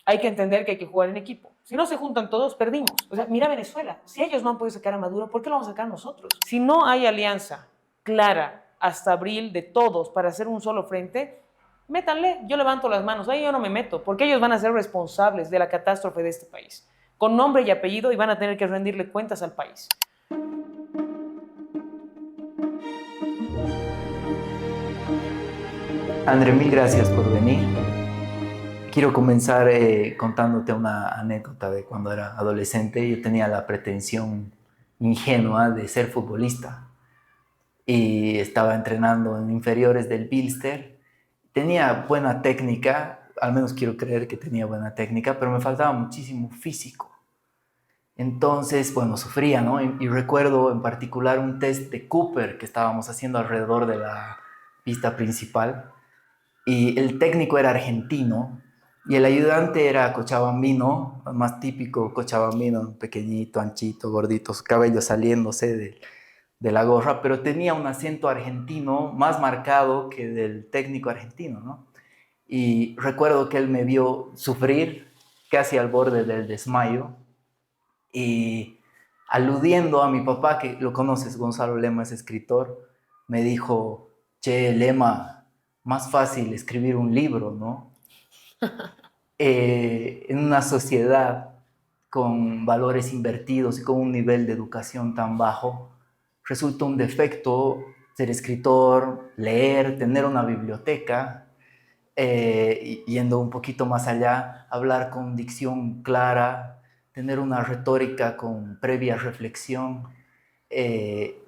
hay que entender que hay que jugar en equipo. Si no se juntan todos, perdimos. O sea, mira Venezuela. Si ellos no han podido sacar a Maduro, ¿por qué lo vamos a sacar nosotros? Si no hay alianza clara hasta abril de todos para hacer un solo frente, métanle, yo levanto las manos, ahí yo no me meto, porque ellos van a ser responsables de la catástrofe de este país, con nombre y apellido, y van a tener que rendirle cuentas al país. André, mil gracias por venir. Quiero comenzar contándote una anécdota de cuando era adolescente. Yo tenía la pretensión ingenua de ser futbolista y estaba entrenando en inferiores del Bilster. Tenía buena técnica, al menos quiero creer que tenía buena técnica, pero me faltaba muchísimo físico. Entonces, bueno, sufría, ¿no? Y recuerdo en particular un test de Cooper que estábamos haciendo alrededor de la pista principal. Y el técnico era argentino y el ayudante era cochabambino, más típico cochabambino, pequeñito, anchito, gordito, su cabello saliéndose de la gorra, pero tenía un acento argentino más marcado que del técnico argentino, ¿no? Y recuerdo que él me vio sufrir casi al borde del desmayo y aludiendo a mi papá, que lo conoces, Gonzalo Lema es escritor, me dijo: che, Lema, más fácil escribir un libro, ¿no? En una sociedad con valores invertidos y con un nivel de educación tan bajo, resulta un defecto ser escritor, leer, tener una biblioteca, yendo un poquito más allá, hablar con dicción clara, tener una retórica con previa reflexión. Eh,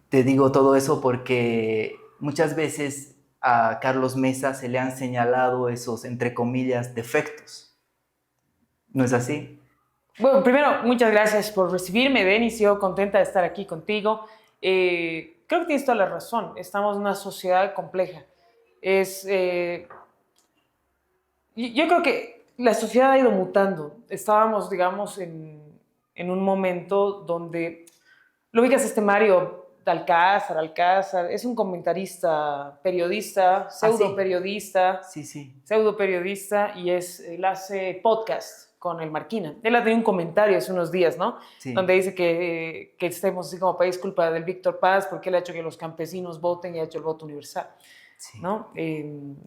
Te digo todo eso porque muchas veces a Carlos Mesa se le han señalado esos, entre comillas, defectos. ¿No es así? Bueno, primero, muchas gracias por recibirme, Denis. Yo contenta de estar aquí contigo. Creo que tienes toda la razón. Estamos en una sociedad compleja. Es, yo creo que la sociedad ha ido mutando. Estábamos, digamos, en un momento donde lo ubicas este Mario Alcázar, es un comentarista, periodista, Ah, sí, pseudo sí, sí, pseudo periodista, y él hace podcast con el Marquina. Él ha tenido un comentario hace unos días, ¿no? Donde sí, dice que estemos así como país culpa del Víctor Paz porque él ha hecho que los campesinos voten y ha hecho el voto universal, sí. ¿no?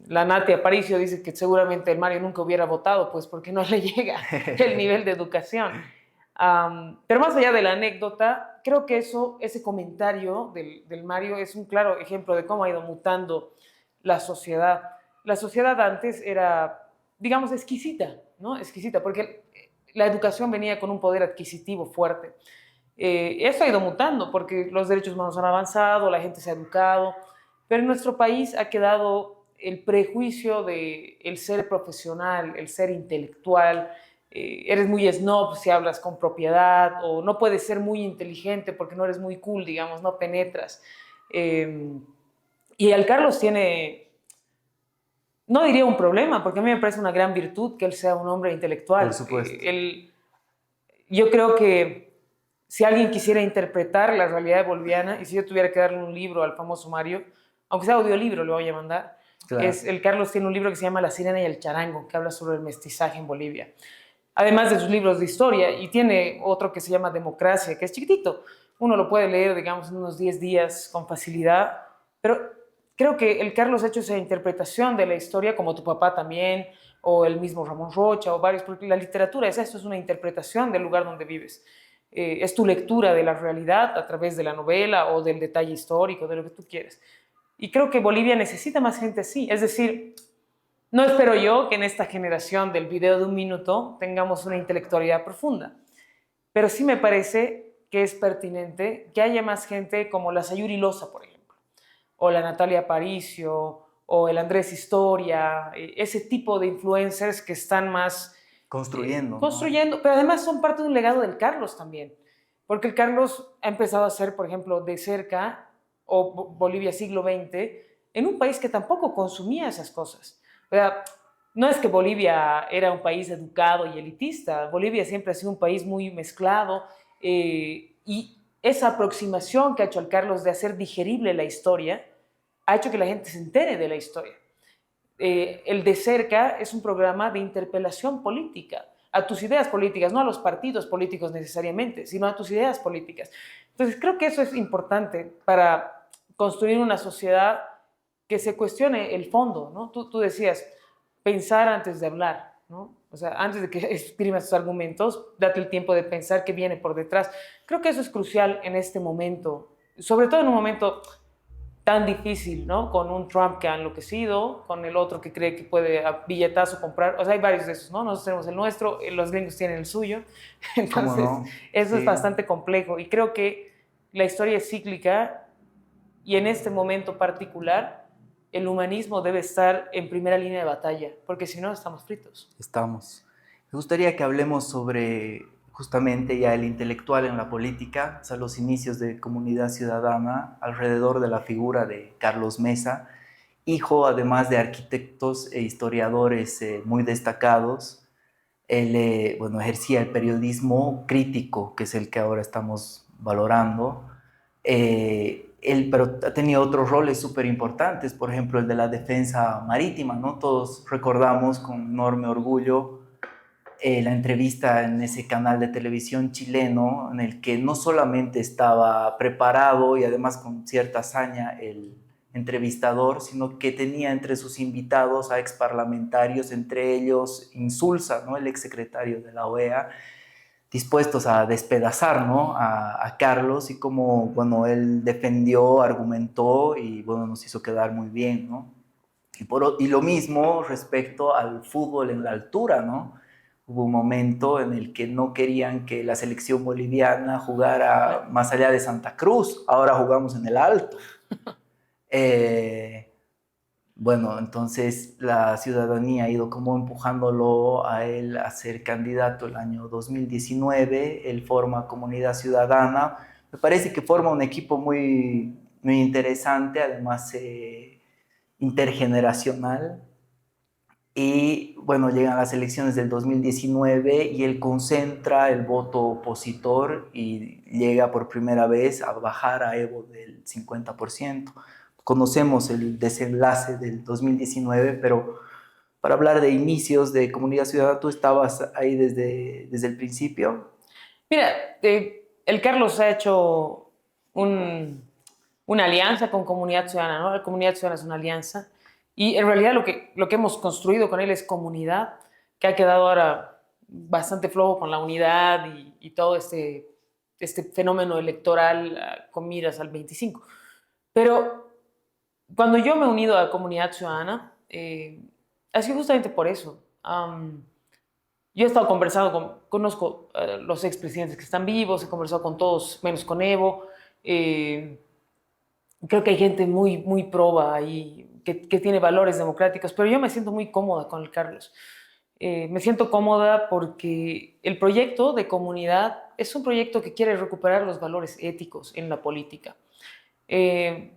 La Nati Aparicio dice que seguramente el Mario nunca hubiera votado, pues porque no le llega el nivel de educación. Pero más allá de la anécdota, creo que ese comentario del Mario es un claro ejemplo de cómo ha ido mutando la sociedad. La sociedad antes era, digamos, exquisita, ¿no? Exquisita, porque la educación venía con un poder adquisitivo fuerte. Eso ha ido mutando porque los derechos humanos han avanzado, la gente se ha educado, pero en nuestro país ha quedado el prejuicio de el ser profesional, el ser intelectual. Eres muy snob si hablas con propiedad, o no puedes ser muy inteligente porque no eres muy cool, digamos, no penetras. Eh, y el Carlos tiene, no diría un problema, porque a mí me parece una gran virtud que él sea un hombre Por intelectual. supuesto. Yo creo que si alguien quisiera interpretar la realidad boliviana, y si yo tuviera que darle un libro al famoso Mario, aunque sea audiolibro, le voy a mandar, Claro. el Carlos tiene un libro que se llama La sirena y el charango, que habla sobre el mestizaje en Bolivia. Además de sus libros de historia, y tiene otro que se llama Democracia, que es chiquitito. Uno lo puede leer, digamos, en unos 10 días con facilidad, pero creo que el Carlos ha hecho esa interpretación de la historia, como tu papá también, o el mismo Ramón Rocha, o varios, porque la literatura es esto, es una interpretación del lugar donde vives. Es tu lectura de la realidad a través de la novela o del detalle histórico, de lo que tú quieres. Y creo que Bolivia necesita más gente así. Es decir, no espero yo que en esta generación del video de un minuto tengamos una intelectualidad profunda, pero sí me parece que es pertinente que haya más gente como la Sayuri Loza, por ejemplo, o la Natalia Aparicio, o el Andrés Historia, ese tipo de influencers que están más Construyendo, ¿no? construyendo, pero además son parte de un legado del Carlos también, porque el Carlos ha empezado a ser, por ejemplo, de cerca, o Bolivia siglo XX, en un país que tampoco consumía esas cosas. O sea, no es que Bolivia era un país educado y elitista, Bolivia siempre ha sido un país muy mezclado, y esa aproximación que ha hecho el Carlos de hacer digerible la historia ha hecho que la gente se entere de la historia. el De Cerca es un programa de interpelación política a tus ideas políticas, no a los partidos políticos necesariamente, sino a tus ideas políticas. Entonces, creo que eso es importante para construir una sociedad que se cuestione el fondo, ¿no? Tú decías, pensar antes de hablar, ¿no? O sea, antes de que exprimas tus argumentos, date el tiempo de pensar qué viene por detrás. Creo que eso es crucial en este momento, sobre todo en un momento tan difícil, ¿no? Con un Trump que ha enloquecido, con el otro que cree que puede a billetazo comprar, o sea, hay varios de esos, ¿no? Nosotros tenemos el nuestro, los gringos tienen el suyo, ¿Cómo entonces no? eso es Sí. bastante complejo y creo que la historia es cíclica y en este momento particular el humanismo debe estar en primera línea de batalla, porque si no estamos fritos. Estamos. Me gustaría que hablemos sobre justamente ya el intelectual en la política, o sea, los inicios de Comunidad Ciudadana alrededor de la figura de Carlos Mesa, hijo además de arquitectos e historiadores muy destacados. Él bueno, ejercía el periodismo crítico, que es el que ahora estamos valorando. Él, pero ha tenido otros roles súper importantes, por ejemplo, el de la defensa marítima, ¿no? Todos recordamos con enorme orgullo la entrevista en ese canal de televisión chileno, en el que no solamente estaba preparado y además con cierta hazaña el entrevistador, sino que tenía entre sus invitados a exparlamentarios, entre ellos Insulza, ¿no? El exsecretario de la OEA, dispuestos a despedazar, ¿no? a Carlos, y como, bueno, él defendió, argumentó y, bueno, nos hizo quedar muy bien, ¿no? Y lo mismo respecto al fútbol en la altura, ¿no? Hubo un momento en el que no querían que la selección boliviana jugara más allá de Santa Cruz, ahora jugamos en el Alto. Bueno, entonces la ciudadanía ha ido como empujándolo a él a ser candidato el año 2019, él forma Comunidad Ciudadana, me parece que forma un equipo muy, muy interesante, además intergeneracional, y bueno, llegan las elecciones del 2019 y él concentra el voto opositor y llega por primera vez a bajar a Evo del 50%. Conocemos el desenlace del 2019, pero para hablar de inicios de Comunidad Ciudadana, ¿tú estabas ahí desde el principio? Mira, el Carlos ha hecho una alianza con Comunidad Ciudadana, ¿no? La Comunidad Ciudadana es una alianza y en realidad lo que hemos construido con él es comunidad, que ha quedado ahora bastante flojo con la unidad y todo este fenómeno electoral con miras al 25. Pero cuando yo me he unido a Comunidad Ciudadana, ha sido justamente por eso. Yo he estado conversando conozco a los expresidentes que están vivos, he conversado con todos, menos con Evo. Creo que hay gente muy, muy proba ahí, que tiene valores democráticos, pero yo me siento muy cómoda con el Carlos. Me siento cómoda porque el proyecto de comunidad es un proyecto que quiere recuperar los valores éticos en la política. Eh,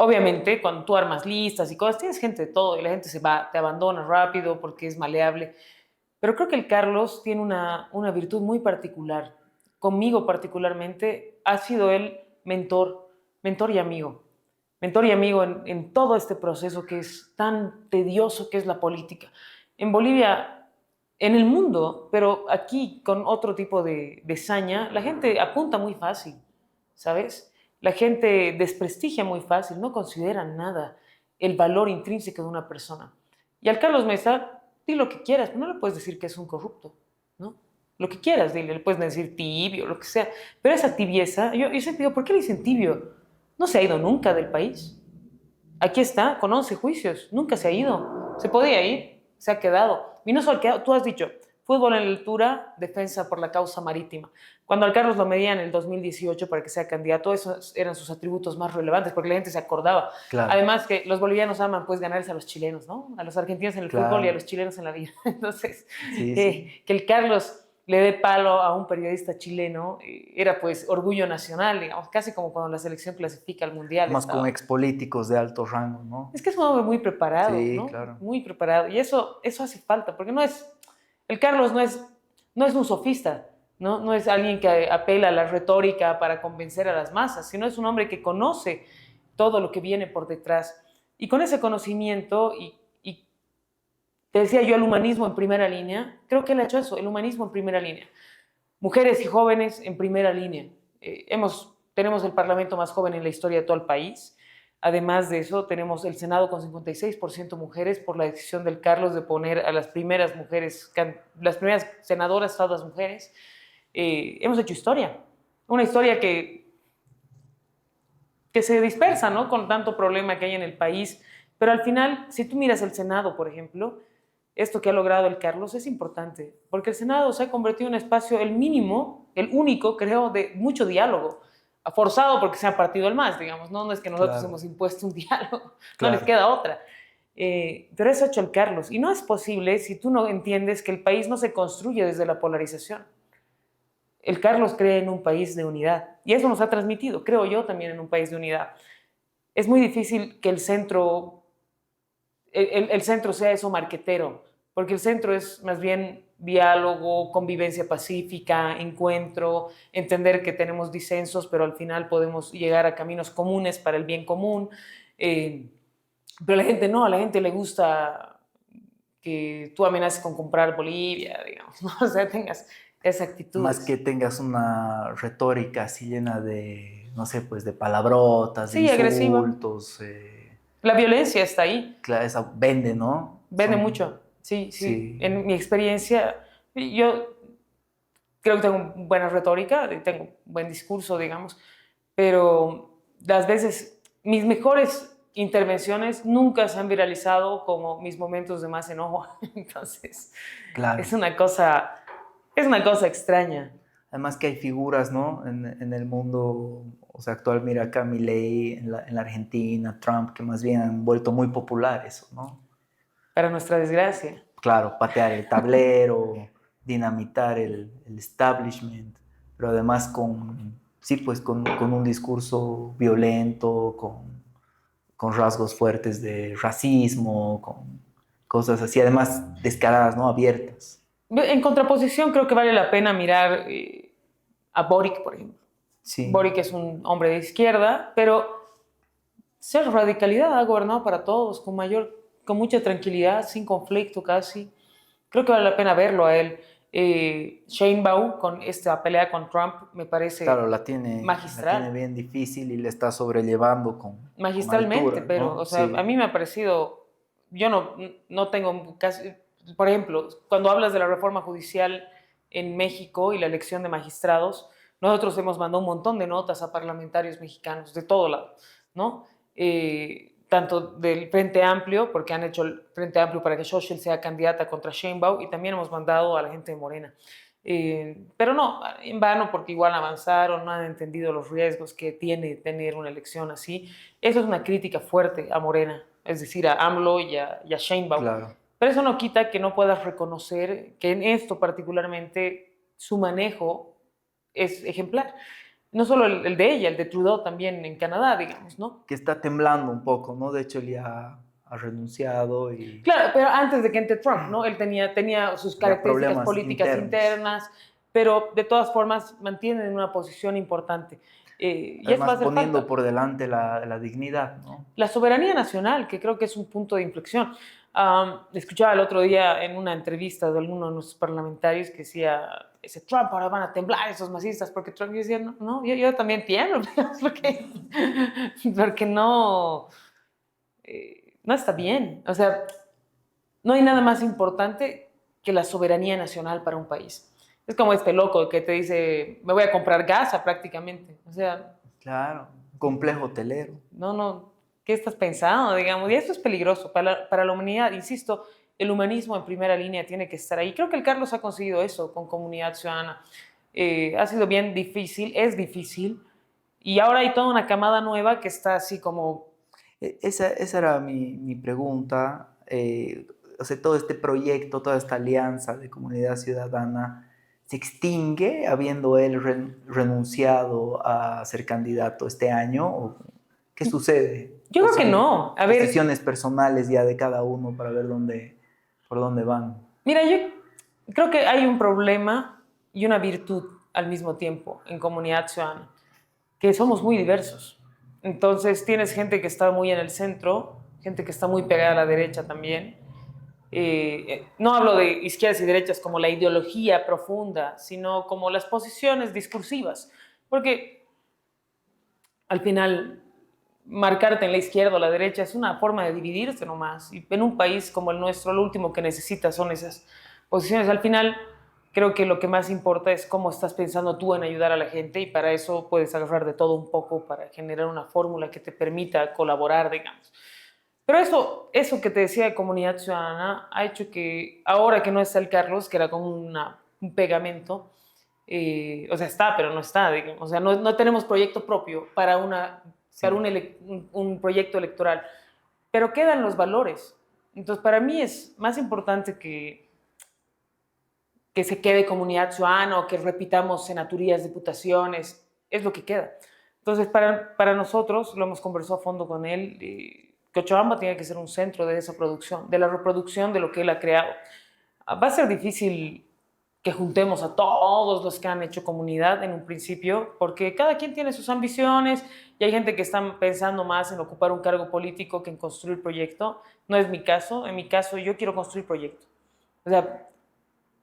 Obviamente, cuando tú armas listas y cosas, tienes gente de todo y la gente se va, te abandona rápido porque es maleable. Pero creo que el Carlos tiene una virtud muy particular. Conmigo particularmente ha sido él mentor y amigo. Mentor y amigo en todo este proceso que es tan tedioso que es la política. En Bolivia, en el mundo, pero aquí con otro tipo de saña, la gente apunta muy fácil, ¿sabes? La gente desprestigia muy fácil, no considera nada el valor intrínseco de una persona. Y al Carlos Mesa, di lo que quieras, pero no le puedes decir que es un corrupto, ¿no? Lo que quieras, dile, le puedes decir tibio, lo que sea. Pero esa tibieza, yo siempre digo, ¿por qué le dicen tibio? No se ha ido nunca del país. Aquí está, con 11 juicios, nunca se ha ido. Se podía ir, se ha quedado. Y no solo quedado, tú has dicho, fútbol en la altura, defensa por la causa marítima. Cuando al Carlos lo medían en el 2018 para que sea candidato, esos eran sus atributos más relevantes, porque la gente se acordaba. Claro, Además que los bolivianos aman pues ganarse a los chilenos, ¿no? A los argentinos en el fútbol y a claro. los chilenos en la vida. Entonces, Sí, sí. que el Carlos le dé palo a un periodista chileno era pues orgullo nacional, digamos, casi como cuando la selección clasifica al mundial. Más con Estaba. expolíticos de alto rango, ¿no? Es que es un hombre muy preparado, Sí, ¿no? claro. Muy preparado. Y eso hace falta, porque el Carlos no es un sofista, ¿no? No es alguien que apela a la retórica para convencer a las masas, sino es un hombre que conoce todo lo que viene por detrás. Y con ese conocimiento Te decía yo el humanismo en primera línea. Creo que él ha hecho eso, el humanismo en primera línea. Mujeres y jóvenes en primera línea. Tenemos el parlamento más joven en la historia de todo el país. Además de eso, tenemos el Senado con 56% mujeres por la decisión del Carlos de poner a las primeras mujeres, las primeras senadoras, todas mujeres. Hemos hecho historia. Una historia que se dispersa, ¿no? Con tanto problema que hay en el país. Pero al final, si tú miras el Senado, por ejemplo, esto que ha logrado el Carlos es importante, porque el Senado se ha convertido en un espacio, el mínimo, el único, creo, de mucho diálogo, forzado porque se ha partido el más, digamos, no es que nosotros hemos impuesto un diálogo, no les queda otra. Pero eso ha hecho el Carlos, y no es posible si tú no entiendes que el país no se construye desde la polarización. El Carlos cree en un país de unidad, y eso nos ha transmitido, creo yo, también en un país de unidad. Es muy difícil que el centro sea eso marquetero, porque el centro es más bien diálogo, convivencia pacífica, encuentro, entender que tenemos disensos, pero al final podemos llegar a caminos comunes para el bien común. Pero a la gente no, a la gente le gusta que tú amenaces con comprar Bolivia, digamos, ¿no? O sea, tengas esa actitud. Más que tengas una retórica así llena de, no sé, pues de palabrotas, sí, de insultos. La violencia está ahí. Claro, esa vende, ¿no? Vende mucho, sí. En mi experiencia, yo creo que tengo buena retórica, tengo buen discurso, digamos, pero las veces, mis mejores intervenciones nunca se han viralizado como mis momentos de más enojo. Entonces, claro. es una cosa extraña. Además que hay figuras, ¿no? En el mundo, o sea, actual, mira acá Milei en la Argentina, Trump, que más bien han vuelto muy popular eso, ¿no? Para nuestra desgracia. Claro, patear el tablero, dinamitar el establishment, pero además pues con un discurso violento, con rasgos fuertes de racismo, con cosas así, además descaradas, ¿no? Abiertas. En contraposición, creo que vale la pena mirar a Boric, por ejemplo. Sí. Boric es un hombre de izquierda, pero ser radicalidad ha gobernado para todos, con mucha tranquilidad, sin conflicto casi. Creo que vale la pena verlo a él. Sheinbaum, con esta pelea con Trump, me parece magistral. La tiene bien difícil y le está sobrellevando magistralmente, con altura, pero, ¿no? o sea, sí. A mí me ha parecido, yo no tengo casi, por ejemplo, cuando hablas de la reforma judicial en México y la elección de magistrados, nosotros hemos mandado un montón de notas a parlamentarios mexicanos de todo lado, ¿no? Tanto del Frente Amplio, porque han hecho el Frente Amplio para que Xochitl sea candidata contra Sheinbaum, y también hemos mandado a la gente de Morena. Pero no, en vano, porque igual avanzaron, no han entendido los riesgos que tiene tener una elección así. Eso es una crítica fuerte a Morena, es decir, a AMLO y a Sheinbaum. Claro. Pero eso no quita que no puedas reconocer que en esto particularmente su manejo es ejemplar. No solo el de ella, el de Trudeau también en Canadá, digamos, ¿no? Que está temblando un poco, ¿no? De hecho, él ya ha renunciado y... Claro, pero antes de que entre Trump, ¿no? Él tenía sus características políticas internas, pero de todas formas mantiene en una posición importante. Y además poniendo por delante la dignidad, ¿no? La soberanía nacional, que creo que es un punto de inflexión. Escuchaba el otro día en una entrevista de alguno de nuestros parlamentarios que decía, ese Trump, ahora van a temblar esos masistas, porque Trump, yo decía, no, yo también tiemblo, porque no está bien. O sea, no hay nada más importante que la soberanía nacional para un país. Es como este loco que te dice, me voy a comprar Gaza prácticamente. O sea... Claro, complejo hotelero. No, ¿qué estás pensando, digamos? Y esto es peligroso para la humanidad. Insisto, el humanismo en primera línea tiene que estar ahí. Creo que el Carlos ha conseguido eso con Comunidad Ciudadana. Ha sido bien difícil, es difícil, y ahora hay toda una camada nueva que está así como... Esa era mi pregunta. O sea, todo este proyecto, toda esta alianza de Comunidad Ciudadana, ¿se extingue habiendo él renunciado a ser candidato este año? ¿O qué sucede? Yo creo que no. A ver, decisiones personales ya de cada uno para ver por dónde van. Mira, yo creo que hay un problema y una virtud al mismo tiempo en Comunidad Ciudadana, que somos muy diversos. Entonces tienes gente que está muy en el centro, gente que está muy pegada a la derecha también, No hablo de izquierdas y derechas como la ideología profunda, sino como las posiciones discursivas, porque al final marcarte en la izquierda o la derecha es una forma de dividirse nomás, y en un país como el nuestro lo último que necesitas son esas posiciones. Al final creo que lo que más importa es cómo estás pensando tú en ayudar a la gente, y para eso puedes agarrar de todo un poco para generar una fórmula que te permita colaborar, digamos. Pero eso que te decía de comunidad ciudadana ha hecho que ahora que no está el Carlos, que era como un pegamento, o sea, está, pero no está, digamos. O sea, no tenemos proyecto propio para Sí. un proyecto electoral, pero quedan los valores. Entonces, para mí es más importante que se quede comunidad ciudadana o que repitamos senaturías, diputaciones, es lo que queda. Entonces, para nosotros, lo hemos conversado a fondo con él, Cochabamba tiene que ser un centro de esa producción, de la reproducción de lo que él ha creado. Va a ser difícil que juntemos a todos los que han hecho comunidad en un principio, porque cada quien tiene sus ambiciones y hay gente que está pensando más en ocupar un cargo político que en construir proyecto. No es mi caso. En mi caso, yo quiero construir proyecto. O sea,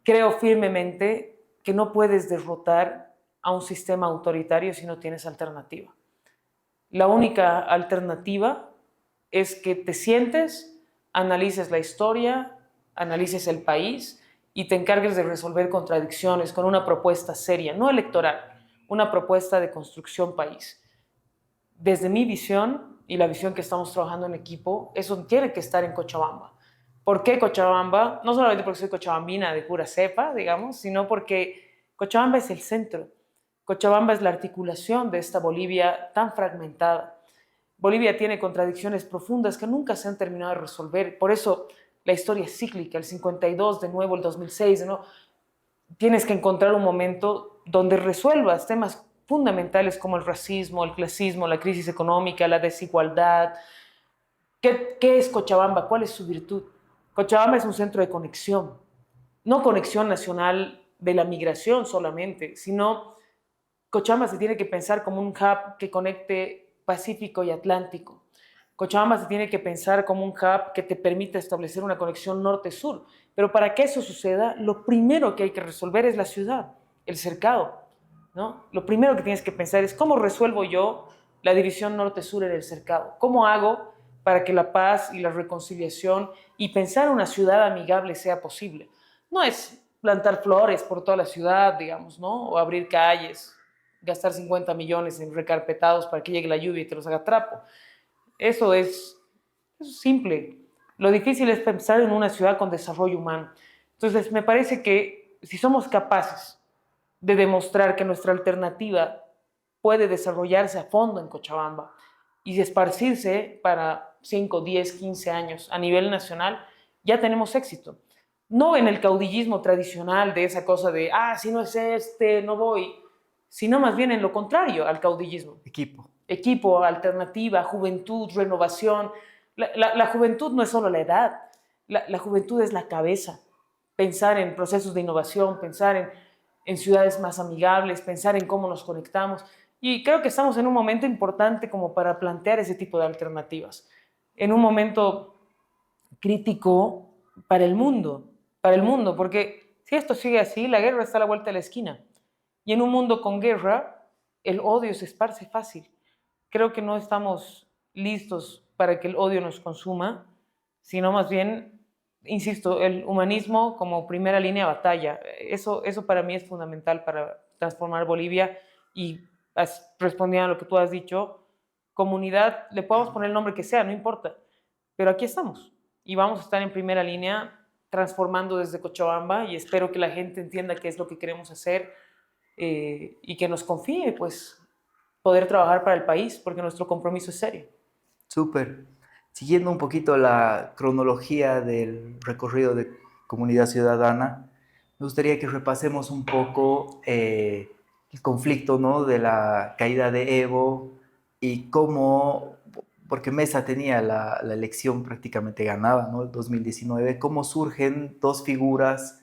creo firmemente que no puedes derrotar a un sistema autoritario si no tienes alternativa. La única alternativa es que te sientes, analices la historia, analices el país y te encargues de resolver contradicciones con una propuesta seria, no electoral, una propuesta de construcción país. Desde mi visión y la visión que estamos trabajando en equipo, eso tiene que estar en Cochabamba. ¿Por qué Cochabamba? No solamente porque soy cochabambina de pura cepa, digamos, sino porque Cochabamba es el centro. Cochabamba es la articulación de esta Bolivia tan fragmentada. Bolivia tiene contradicciones profundas que nunca se han terminado de resolver. Por eso la historia es cíclica, el 52, de nuevo el 2006, ¿no? Tienes que encontrar un momento donde resuelvas temas fundamentales como el racismo, el clasismo, la crisis económica, la desigualdad. ¿Qué es Cochabamba? ¿Cuál es su virtud? Cochabamba es un centro de conexión, no conexión nacional de la migración solamente, sino Cochabamba se tiene que pensar como un hub que conecte Pacífico y Atlántico. Cochabamba se tiene que pensar como un hub que te permita establecer una conexión norte-sur. Pero para que eso suceda, lo primero que hay que resolver es la ciudad, el cercado, ¿no? Lo primero que tienes que pensar es cómo resuelvo yo la división norte-sur en el cercado. ¿Cómo hago para que la paz y la reconciliación y pensar una ciudad amigable sea posible? No es plantar flores por toda la ciudad, digamos, ¿no? O abrir calles, gastar 50 millones en recarpetados para que llegue la lluvia y te los haga trapo. Eso es simple. Lo difícil es pensar en una ciudad con desarrollo humano. Entonces, me parece que si somos capaces de demostrar que nuestra alternativa puede desarrollarse a fondo en Cochabamba y esparcirse para 5, 10, 15 años a nivel nacional, ya tenemos éxito. No en el caudillismo tradicional de esa cosa de, si no es este, no voy, sino más bien en lo contrario al caudillismo. Equipo. Equipo, alternativa, juventud, renovación. La juventud no es solo la edad, la juventud es la cabeza. Pensar en procesos de innovación, pensar en ciudades más amigables, pensar en cómo nos conectamos. Y creo que estamos en un momento importante como para plantear ese tipo de alternativas. En un momento crítico para el mundo, porque si esto sigue así, la guerra está a la vuelta de la esquina. Y en un mundo con guerra, el odio se esparce fácil. Creo que no estamos listos para que el odio nos consuma, sino más bien, insisto, el humanismo como primera línea de batalla. Eso para mí es fundamental para transformar Bolivia. Y respondiendo a lo que tú has dicho, comunidad, le podemos poner el nombre que sea, no importa, pero aquí estamos y vamos a estar en primera línea transformando desde Cochabamba, y espero que la gente entienda qué es lo que queremos hacer, y que nos confíe, pues, poder trabajar para el país, porque nuestro compromiso es serio. Súper. Siguiendo un poquito la cronología del recorrido de Comunidad Ciudadana, me gustaría que repasemos un poco el conflicto, ¿no? De la caída de Evo y cómo, porque Mesa tenía la elección prácticamente ganada, ¿no? El 2019, cómo surgen dos figuras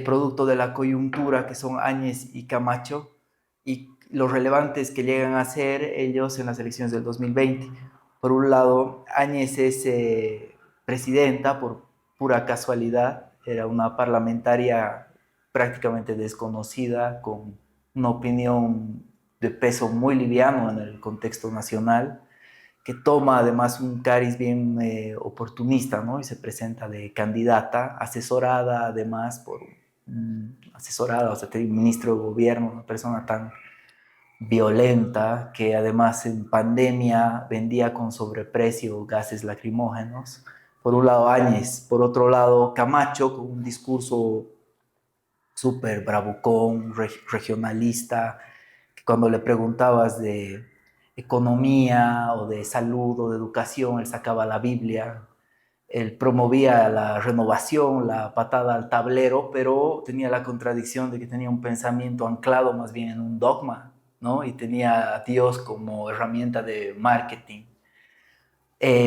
producto de la coyuntura que son Áñez y Camacho y los relevantes que llegan a ser ellos en las elecciones del 2020. Por un lado, Áñez es presidenta por pura casualidad. Era una parlamentaria prácticamente desconocida, con una opinión de peso muy liviano en el contexto nacional, que toma además un cariz bien oportunista, ¿no? Y se presenta de candidata, asesorada además por asesorada, o sea, un ministro de gobierno, una persona tan violenta, que además en pandemia vendía con sobreprecio gases lacrimógenos. Por un lado Áñez, por otro lado Camacho, con un discurso súper bravucón, regionalista, que cuando le preguntabas de economía o de salud o de educación, él sacaba la Biblia. Él promovía la renovación, la patada al tablero, pero tenía la contradicción de que tenía un pensamiento anclado más bien en un dogma, ¿no? Y tenía a Dios como herramienta de marketing.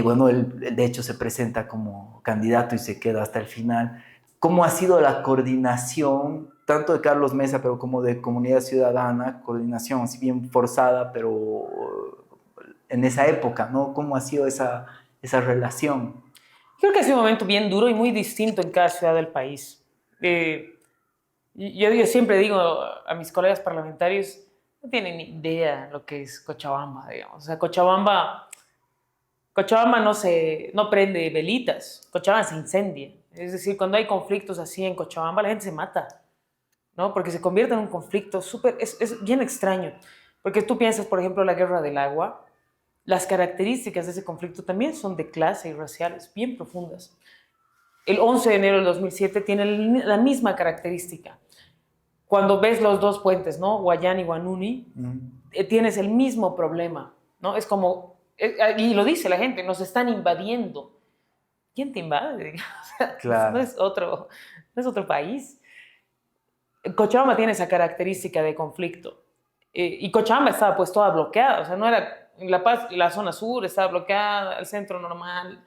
Bueno, él de hecho se presenta como candidato y se queda hasta el final. ¿Cómo ha sido la coordinación, tanto de Carlos Mesa, pero como de Comunidad Ciudadana? Coordinación, si bien forzada, pero en esa época, ¿no? ¿Cómo ha sido esa relación? Creo que ha sido un momento bien duro y muy distinto en cada ciudad del país. Yo siempre digo a mis colegas parlamentarios, no tienen ni idea lo que es Cochabamba, digamos. O sea, Cochabamba no prende velitas, Cochabamba se incendia. Es decir, cuando hay conflictos así en Cochabamba, la gente se mata, ¿no? Porque se convierte en un conflicto es bien extraño. Porque tú piensas, por ejemplo, la guerra del agua, las características de ese conflicto también son de clase y raciales, bien profundas. El 11 de enero del 2007 tiene la misma característica. Cuando ves los dos puentes, ¿no? Guayán y Guanuni, tienes el mismo problema, ¿no? Es como, y lo dice la gente, nos están invadiendo. ¿Quién te invade? O sea, Claro. no es otro país. Cochabamba tiene esa característica de conflicto. Y Cochabamba estaba pues toda bloqueada, o sea, no era La Paz, la zona sur estaba bloqueada, el centro normal,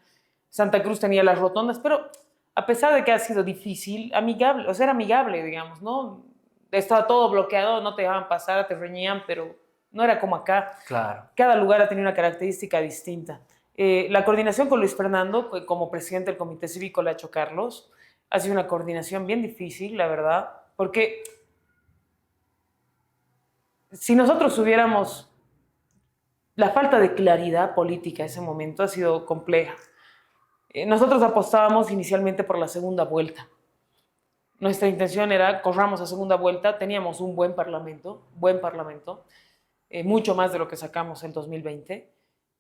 Santa Cruz tenía las rotondas, pero a pesar de que ha sido difícil, amigable, o sea, era amigable, digamos, ¿no? Estaba todo bloqueado, no te dejaban pasar, te reñían, pero no era como acá. Claro. Cada lugar ha tenido una característica distinta. La coordinación con Luis Fernando, como presidente del Comité Cívico, la ha hecho Carlos, ha sido una coordinación bien difícil, la verdad, porque si nosotros hubiéramos... La falta de claridad política en ese momento ha sido compleja. Nosotros apostábamos inicialmente por la segunda vuelta. Nuestra intención era, corramos a segunda vuelta, teníamos un buen parlamento, mucho más de lo que sacamos en 2020,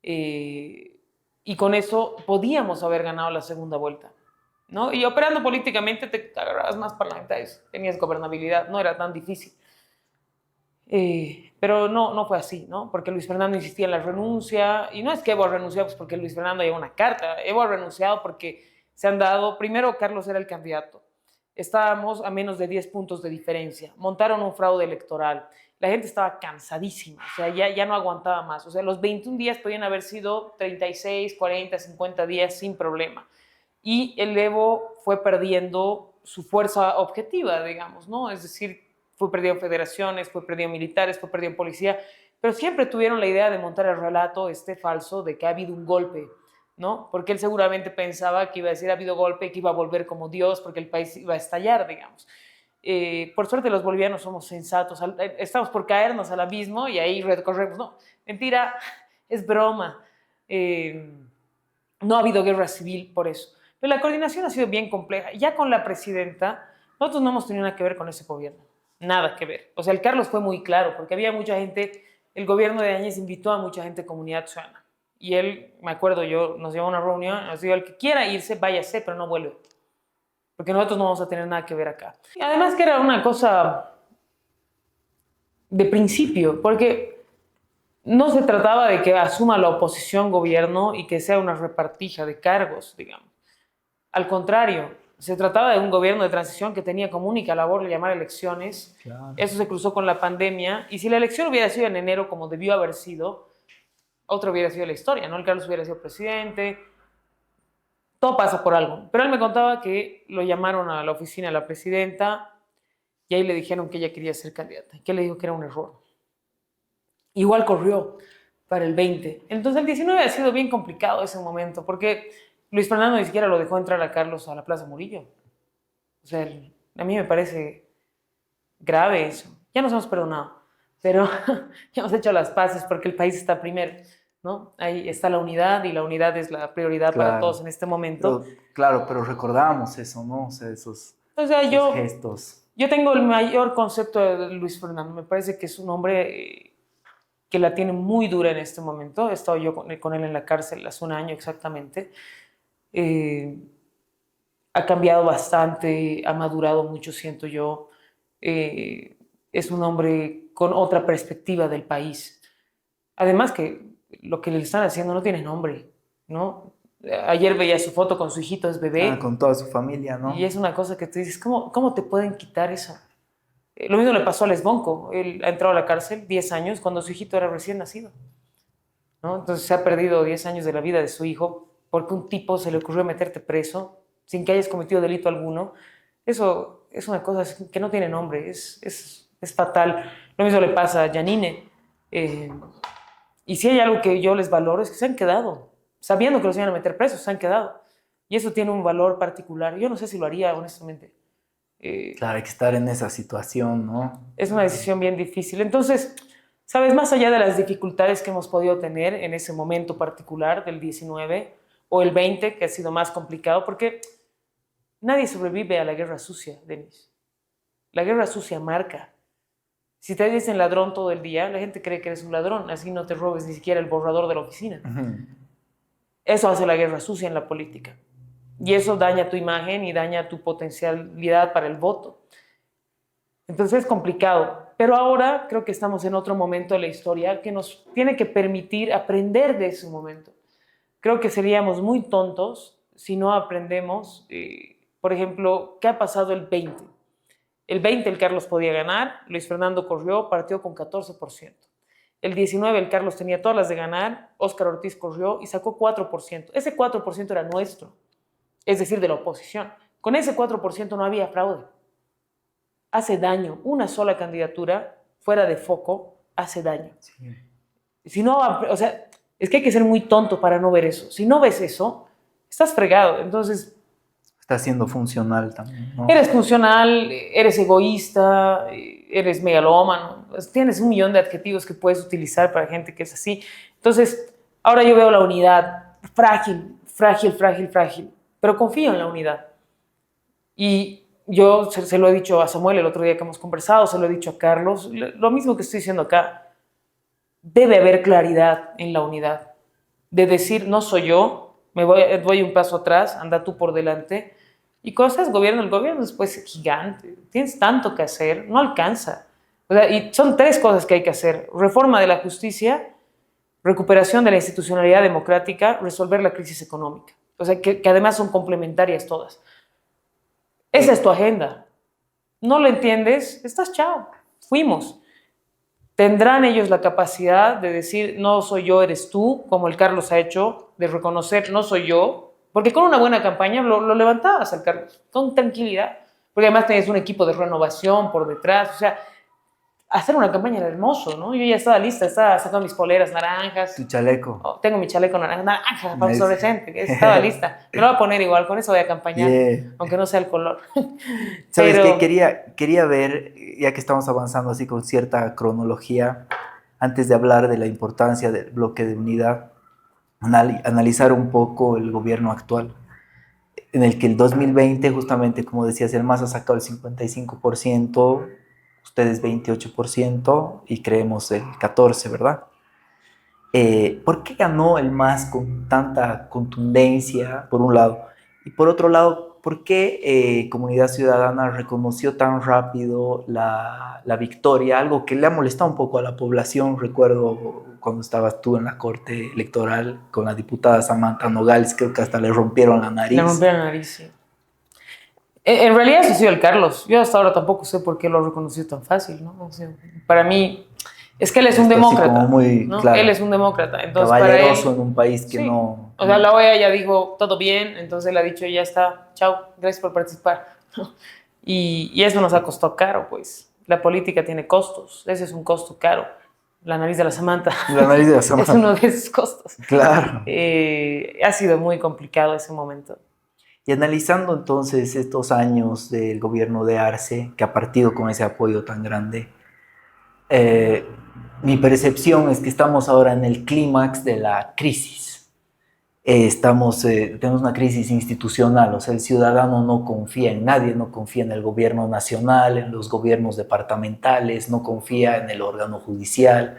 y con eso podíamos haber ganado la segunda vuelta, ¿no? Y operando políticamente te agarrabas más parlamentarios, tenías gobernabilidad, no era tan difícil. Pero no fue así, ¿no? Porque Luis Fernando insistía en la renuncia, y no es que Evo ha renunciado pues porque Luis Fernando llevó una carta, Evo ha renunciado porque se han dado, primero Carlos era el candidato, estábamos a menos de 10 puntos de diferencia, montaron un fraude electoral, la gente estaba cansadísima, o sea, ya no aguantaba más, o sea, los 21 días podían haber sido 36, 40, 50 días sin problema, y el Evo fue perdiendo su fuerza objetiva, digamos, ¿no? Es decir, fue perdido en federaciones, fue perdido en militares, fue perdido en policía, pero siempre tuvieron la idea de montar el relato falso de que ha habido un golpe, ¿no? Porque él seguramente pensaba que iba a decir ha habido golpe, que iba a volver como Dios, porque el país iba a estallar, digamos. Por suerte los bolivianos somos sensatos, estamos por caernos al abismo y ahí recorremos. No, mentira, es broma. No ha habido guerra civil por eso. Pero la coordinación ha sido bien compleja. Ya con la presidenta, nosotros no hemos tenido nada que ver con ese gobierno. Nada que ver. O sea, el Carlos fue muy claro, porque había mucha gente, el gobierno de Áñez invitó a mucha gente de Comunidad Ciudadana. Y él, me acuerdo yo, nos llevó a una reunión, nos dijo, el que quiera irse, váyase, pero no vuelve. Porque nosotros no vamos a tener nada que ver acá. Y además que era una cosa de principio, porque no se trataba de que asuma la oposición gobierno y que sea una repartija de cargos, digamos. Al contrario, se trataba de un gobierno de transición que tenía como única labor llamar elecciones. Claro. Eso se cruzó con la pandemia. Y si la elección hubiera sido en enero, como debió haber sido, otra hubiera sido la historia, ¿no? El Carlos hubiera sido presidente. Todo pasa por algo. Pero él me contaba que lo llamaron a la oficina de la presidenta y ahí le dijeron que ella quería ser candidata. Y que él le dijo que era un error. Igual corrió para el 20. Entonces el 19 ha sido bien complicado ese momento, porque Luis Fernando ni siquiera lo dejó entrar a Carlos a la Plaza Murillo. O sea, a mí me parece grave eso. Ya nos hemos perdonado, pero ya hemos hecho las paces porque el país está primero, ¿no? Ahí está la unidad y la unidad es la prioridad para todos en este momento. Claro, pero recordamos eso, ¿no? O sea, esos gestos. Yo tengo el mayor concepto de Luis Fernando. Me parece que es un hombre que la tiene muy dura en este momento. He estado yo con él en la cárcel hace un año exactamente. Ha cambiado bastante, ha madurado mucho, siento yo. Es un hombre con otra perspectiva del país. Además que lo que le están haciendo no tiene nombre, ¿no? Ayer veía su foto con su hijito, es bebé. Con toda su familia, ¿no? Y es una cosa que tú dices, ¿cómo te pueden quitar eso? Lo mismo le pasó a Les Bonco. Él ha entrado a la cárcel 10 años cuando su hijito era recién nacido, ¿no? Entonces se ha perdido 10 años de la vida de su hijo porque un tipo se le ocurrió meterte preso sin que hayas cometido delito alguno. Eso es una cosa que no tiene nombre, es fatal. Lo mismo le pasa a Janine. Y si hay algo que yo les valoro es que se han quedado. Sabiendo que los iban a meter presos, se han quedado. Y eso tiene un valor particular. Yo no sé si lo haría, honestamente. Claro, hay que estar en esa situación, ¿no? Es una decisión bien difícil. Entonces, ¿sabes? Más allá de las dificultades que hemos podido tener en ese momento particular del 19 o el 20, que ha sido más complicado, porque nadie sobrevive a la guerra sucia, Denis. La guerra sucia marca. Si te dicen ladrón todo el día, la gente cree que eres un ladrón, así no te robes ni siquiera el borrador de la oficina. Eso hace la guerra sucia en la política. Y eso daña tu imagen y daña tu potencialidad para el voto. Entonces es complicado. Pero ahora creo que estamos en otro momento de la historia que nos tiene que permitir aprender de ese momento. Creo que seríamos muy tontos si no aprendemos, por ejemplo, ¿qué ha pasado el 20? El 20 el Carlos podía ganar, Luis Fernando corrió, partió con 14%. El 19 el Carlos tenía todas las de ganar, Óscar Ortiz corrió y sacó 4%. Ese 4% era nuestro, es decir, de la oposición. Con ese 4% no había fraude. Hace daño. Una sola candidatura fuera de foco hace daño. Sí. Si no, o sea, es que hay que ser muy tonto para no ver eso. Si no ves eso, estás fregado. Entonces, estás siendo funcional también, ¿no? Eres funcional, eres egoísta, eres megalómano. Tienes un millón de adjetivos que puedes utilizar para gente que es así. Entonces, ahora yo veo la unidad frágil, frágil, frágil, frágil, pero confío en la unidad. Y yo se lo he dicho a Samuel el otro día que hemos conversado, se lo he dicho a Carlos, lo mismo que estoy diciendo acá. Debe haber claridad en la unidad, de decir, no soy yo, voy un paso atrás, anda tú por delante. Y cuando estás gobierno, el gobierno es pues gigante, tienes tanto que hacer, no alcanza. O sea, y son 3 cosas que hay que hacer: reforma de la justicia, recuperación de la institucionalidad democrática, resolver la crisis económica. O sea, que además son complementarias todas. Esa es tu agenda. No lo entiendes, estás chao, fuimos. ¿Tendrán ellos la capacidad de decir, no soy yo, eres tú, como el Carlos ha hecho, de reconocer, no soy yo? Porque con una buena campaña lo levantabas al Carlos, con tranquilidad. Porque además tenías un equipo de renovación por detrás. O sea, hacer una campaña era hermoso, ¿no? Yo ya estaba lista, estaba sacando mis poleras naranjas. Tu chaleco. Oh, tengo mi chaleco naranja para fluorescente, estaba lista. Me lo voy a poner igual, con eso voy a campañar, aunque no sea el color. ¿Sabes qué? Quería ver, ya que estamos avanzando así con cierta cronología, antes de hablar de la importancia del bloque de unidad, analizar un poco el gobierno actual, en el que el 2020, justamente como decías, el MAS ha sacado el 55%, ustedes 28% y creemos el 14%, ¿verdad? ¿Por qué ganó el MAS con tanta contundencia, por un lado? Y por otro lado, ¿por qué Comunidad Ciudadana reconoció tan rápido la victoria? Algo que le ha molestado un poco a la población. Recuerdo cuando estabas tú en la corte electoral con la diputada Samantha Nogales, creo que hasta le rompieron la nariz. Le rompieron la nariz, sí. En realidad eso ha sido el Carlos. Yo hasta ahora tampoco sé por qué lo reconoció tan fácil, ¿no? O sea, para mí, es que él es un demócrata, muy, ¿no? Claro, él es un demócrata. Entonces, caballeroso para él, en un país que sí, no... O sea, la OEA ya dijo, todo bien, entonces él ha dicho, ya está, chao, gracias por participar. Y eso nos ha costado caro, pues. La política tiene costos, ese es un costo caro. la nariz de la Samantha. La nariz de la Es Samantha. uno de esos costos. Claro. Ha sido muy complicado ese momento. Y analizando entonces estos años del gobierno de Arce, que ha partido con ese apoyo tan grande, mi percepción es que estamos ahora en el clímax de la crisis. Tenemos una crisis institucional, o sea, el ciudadano no confía en nadie, no confía en el gobierno nacional, en los gobiernos departamentales, no confía en el órgano judicial,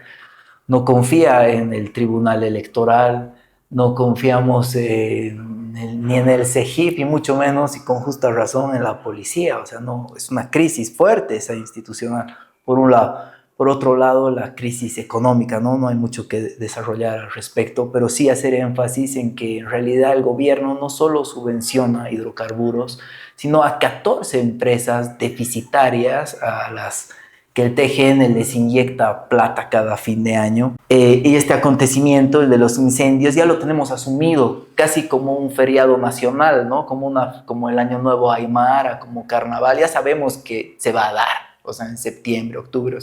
no confía en el tribunal electoral, no confiamos ni en el CEGIP y mucho menos, y con justa razón, en la policía. O sea, no, es una crisis fuerte esa institucional, por un lado. Por otro lado, la crisis económica, ¿no? No hay mucho que desarrollar al respecto, pero sí hacer énfasis en que en realidad el gobierno no solo subvenciona hidrocarburos, sino a 14 empresas deficitarias a las que el TGN les inyecta plata cada fin de año. Y este acontecimiento, el de los incendios, ya lo tenemos asumido casi como un feriado nacional, ¿no? Como el Año Nuevo Aymara, como Carnaval. Ya sabemos que se va a dar, o sea, en septiembre, octubre,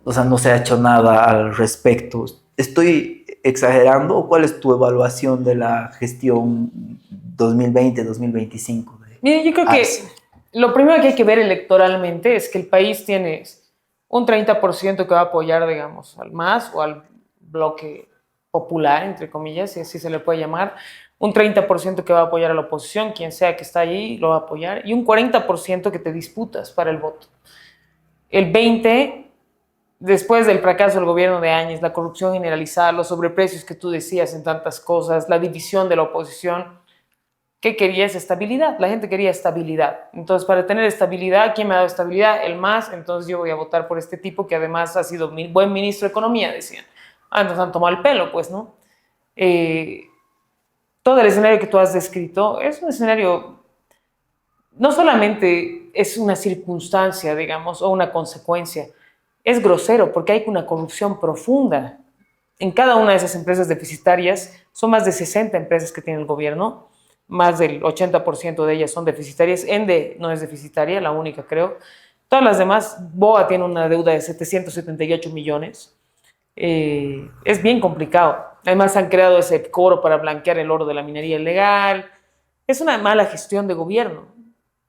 no se ha hecho nada al respecto. ¿Estoy exagerando o cuál es tu evaluación de la gestión 2020-2025? Mira, yo creo que lo primero que hay que ver electoralmente es que el país tiene un 30% que va a apoyar, digamos, al MAS o al bloque popular, entre comillas, si así se le puede llamar, un 30% que va a apoyar a la oposición, quien sea que está allí lo va a apoyar, y un 40% que te disputas para el voto. El 20%, después del fracaso del gobierno de Áñez, la corrupción generalizada, los sobreprecios que tú decías en tantas cosas, la división de la oposición, ¿qué quería? Es estabilidad. La gente quería estabilidad. Entonces, para tener estabilidad, ¿quién me ha dado estabilidad? El MAS. Entonces, yo voy a votar por este tipo que además ha sido buen ministro de Economía, decían. Entonces han tomado el pelo, pues, ¿no? Todo el escenario que tú has descrito es un escenario, no solamente es una circunstancia, digamos, o una consecuencia, es grosero porque hay una corrupción profunda. En cada una de esas empresas deficitarias, son más de 60 empresas que tiene el gobierno, más del 80% de ellas son deficitarias. Ende no es deficitaria, la única creo. Todas las demás, BOA tiene una deuda de 778 millones. Es bien complicado. Además han creado ese coro para blanquear el oro de la minería ilegal. Es una mala gestión de gobierno.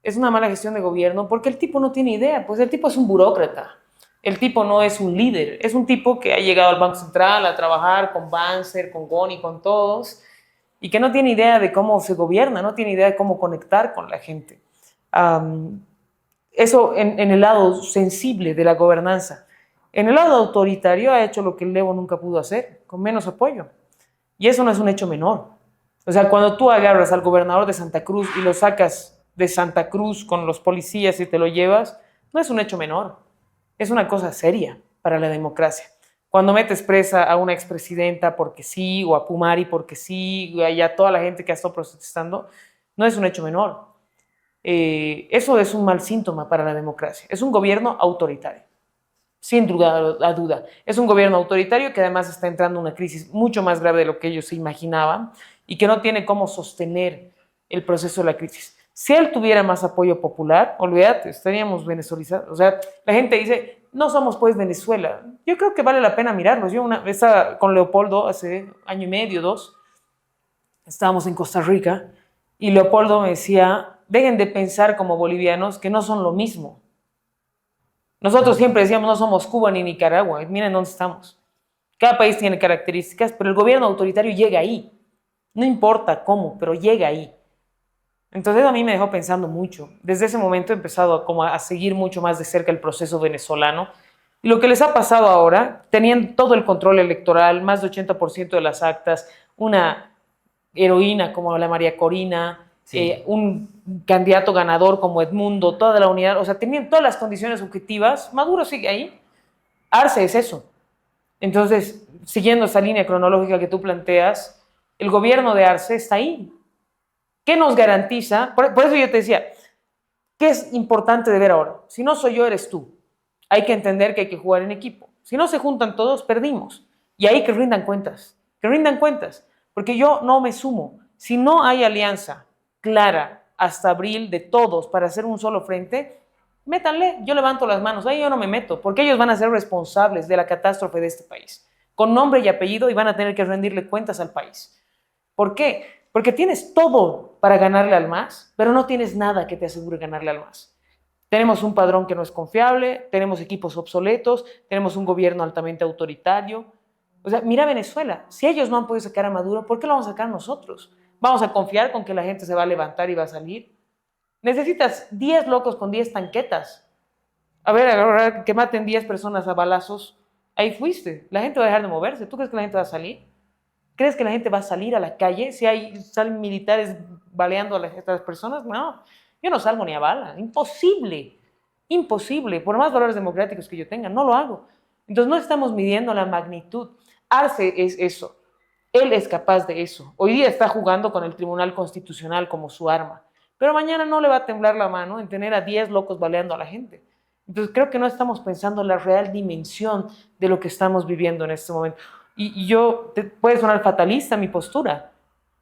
Es una mala gestión de gobierno porque el tipo no tiene idea. Pues el tipo es un burócrata. El tipo no es un líder. Es un tipo que ha llegado al Banco Central a trabajar con Banzer, con Goni, con todos, y que no tiene idea de cómo se gobierna, no tiene idea de cómo conectar con la gente. Eso en el lado sensible de la gobernanza. En el lado autoritario ha hecho lo que el Evo nunca pudo hacer, con menos apoyo. Y eso no es un hecho menor. O sea, cuando tú agarras al gobernador de Santa Cruz y lo sacas de Santa Cruz con los policías y te lo llevas, no es un hecho menor. Es una cosa seria para la democracia. Cuando metes presa a una expresidenta porque sí, o a Pumari porque sí, y a toda la gente que ha estado protestando, no es un hecho menor. Eso es un mal síntoma para la democracia. Es un gobierno autoritario, sin duda. Es un gobierno autoritario que además está entrando en una crisis mucho más grave de lo que ellos se imaginaban y que no tiene cómo sostener el proceso de la crisis. Si él tuviera más apoyo popular, olvídate, estaríamos venezuelizados. O sea, la gente dice, no somos pues Venezuela. Yo creo que vale la pena mirarlos. Yo estaba con Leopoldo hace año y medio, 2, estábamos en Costa Rica y Leopoldo me decía, dejen de pensar como bolivianos que no son lo mismo. Nosotros siempre decíamos, no somos Cuba ni Nicaragua. Miren dónde estamos. Cada país tiene características, pero el gobierno autoritario llega ahí. No importa cómo, pero llega ahí. Entonces a mí me dejó pensando mucho. Desde ese momento he empezado a seguir mucho más de cerca el proceso venezolano. Y lo que les ha pasado ahora, tenían todo el control electoral, más de 80% de las actas, una heroína como la María Corina, sí, un candidato ganador como Edmundo, toda la unidad, o sea, tenían todas las condiciones objetivas. Maduro sigue ahí. Arce es eso. Entonces, siguiendo esa línea cronológica que tú planteas, el gobierno de Arce está ahí. ¿Qué nos garantiza? Por eso yo te decía, ¿qué es importante de ver ahora? Si no soy yo, eres tú. Hay que entender que hay que jugar en equipo. Si no se juntan todos, perdimos. Y ahí que rindan cuentas. Que rindan cuentas. Porque yo no me sumo. Si no hay alianza clara hasta abril de todos para hacer un solo frente, métanle, yo levanto las manos, ahí yo no me meto, porque ellos van a ser responsables de la catástrofe de este país, con nombre y apellido, y van a tener que rendirle cuentas al país. ¿Por qué? Porque tienes todo para ganarle al MAS, pero no tienes nada que te asegure ganarle al MAS. Tenemos un padrón que no es confiable, tenemos equipos obsoletos, tenemos un gobierno altamente autoritario. O sea, mira Venezuela, si ellos no han podido sacar a Maduro, ¿por qué lo vamos a sacar nosotros? ¿Vamos a confiar con que la gente se va a levantar y va a salir? Necesitas 10 locos con 10 tanquetas. A ver, ahora que maten 10 personas a balazos, ahí fuiste. La gente va a dejar de moverse. ¿Tú crees que la gente va a salir? ¿Crees que la gente va a salir a la calle si salen militares baleando a estas personas? No, yo no salgo ni a bala. Imposible, imposible. Por más valores democráticos que yo tenga, no lo hago. Entonces no estamos midiendo la magnitud. Arce es eso. Él es capaz de eso. Hoy día está jugando con el Tribunal Constitucional como su arma. Pero mañana no le va a temblar la mano en tener a 10 locos baleando a la gente. Entonces creo que no estamos pensando en la real dimensión de lo que estamos viviendo en este momento. Puede sonar fatalista mi postura,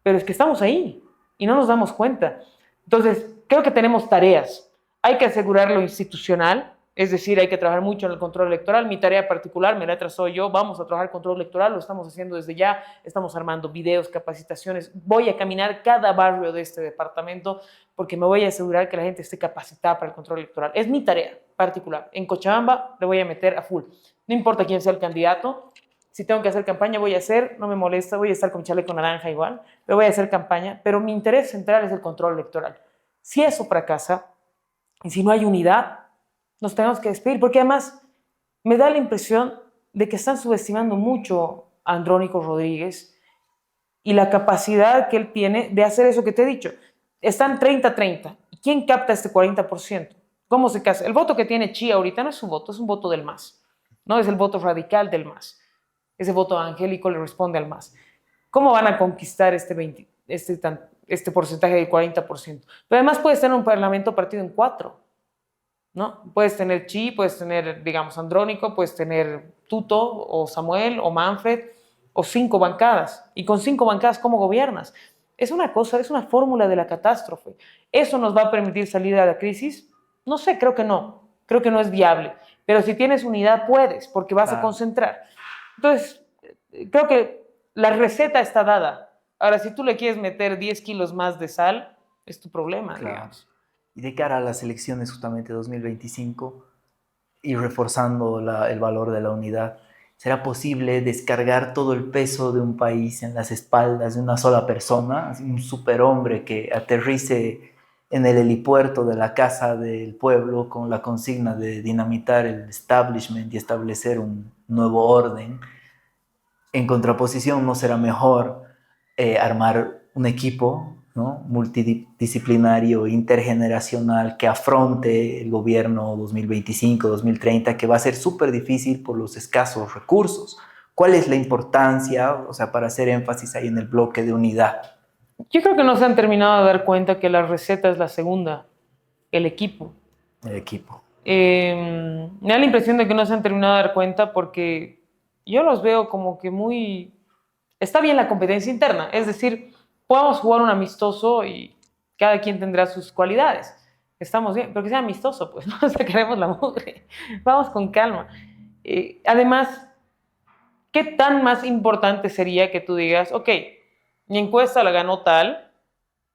pero es que estamos ahí y no nos damos cuenta. Entonces, creo que tenemos tareas. Hay que asegurar lo institucional, es decir, hay que trabajar mucho en el control electoral. Mi tarea particular me la trazó yo, vamos a trabajar control electoral, lo estamos haciendo desde ya, estamos armando videos, capacitaciones. Voy a caminar cada barrio de este departamento porque me voy a asegurar que la gente esté capacitada para el control electoral. Es mi tarea particular. En Cochabamba le voy a meter a full. No importa quién sea el candidato. Si tengo que hacer campaña, voy a hacer, no me molesta, voy a estar con mi chaleco naranja igual, pero voy a hacer campaña, pero mi interés central es el control electoral. Si eso fracasa, y si no hay unidad, nos tenemos que despedir, porque además me da la impresión de que están subestimando mucho a Andrónico Rodríguez y la capacidad que él tiene de hacer eso que te he dicho. Están 30-30. ¿Y quién capta este 40%? ¿Cómo se casa? El voto que tiene Chía ahorita no es su voto, es un voto del MAS. No es el voto radical del MAS. Ese voto angélico le responde al MAS. ¿Cómo van a conquistar este porcentaje del 40%? Pero además puedes tener un parlamento partido en 4, ¿no? Puedes tener Chi, puedes tener, digamos, Andrónico, puedes tener Tuto o Samuel o Manfred o 5 bancadas. Y con 5 bancadas, ¿cómo gobiernas? Es una cosa, es una fórmula de la catástrofe. ¿Eso nos va a permitir salir de la crisis? No sé, creo que no. Creo que no es viable. Pero si tienes unidad, puedes, porque vas a concentrar. Entonces, creo que la receta está dada. Ahora, si tú le quieres meter 10 kilos más de sal, es tu problema, digamos. Y de cara a las elecciones justamente 2025 y reforzando el valor de la unidad, ¿será posible descargar todo el peso de un país en las espaldas de una sola persona? Un superhombre que aterrice en el helipuerto de la Casa del Pueblo con la consigna de dinamitar el establishment y establecer un nuevo orden. En contraposición, ¿no será mejor armar un equipo, ¿no?, multidisciplinario, intergeneracional, que afronte el gobierno 2025-2030, que va a ser súper difícil por los escasos recursos? ¿Cuál es la importancia, o sea, para hacer énfasis ahí en el bloque de unidad? Yo creo que no se han terminado de dar cuenta que la receta es la segunda, el equipo. El equipo. Me da la impresión de que no se han terminado de dar cuenta porque yo los veo como que muy... Está bien la competencia interna, es decir, podamos jugar un amistoso y cada quien tendrá sus cualidades. Estamos bien, pero que sea amistoso, pues no sacaremos la mugre. Vamos con calma. Además, ¿qué tan más importante sería que tú digas, ok, mi encuesta la ganó tal,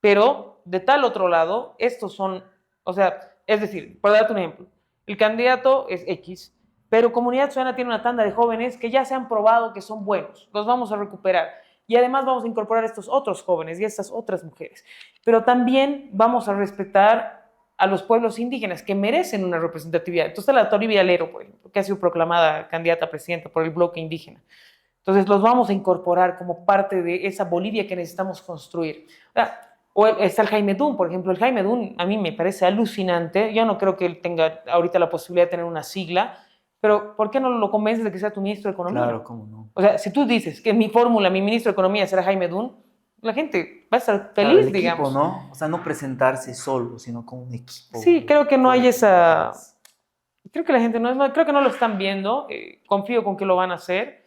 pero de tal otro lado, estos son, o sea, es decir, para darte un ejemplo, el candidato es X, pero Comunidad Ciudadana tiene una tanda de jóvenes que ya se han probado que son buenos, los vamos a recuperar. Y además vamos a incorporar a estos otros jóvenes y a estas otras mujeres. Pero también vamos a respetar a los pueblos indígenas que merecen una representatividad. Entonces la Toribia Lero, por ejemplo, que ha sido proclamada candidata a presidenta por el bloque indígena. Entonces los vamos a incorporar como parte de esa Bolivia que necesitamos construir. O está el Jaime Dun, por ejemplo. El Jaime Dun a mí me parece alucinante. Yo no creo que él tenga ahorita la posibilidad de tener una sigla, pero ¿por qué no lo convences de que sea tu ministro de Economía? Claro, cómo no. O sea, si tú dices que mi fórmula, mi ministro de Economía será Jaime Dun, la gente va a estar feliz, claro, digamos. Equipo, ¿no? O sea, no presentarse solo, sino con un equipo. Sí, creo que no hay esa... Creo que la gente creo que no lo están viendo. Confío con que lo van a hacer.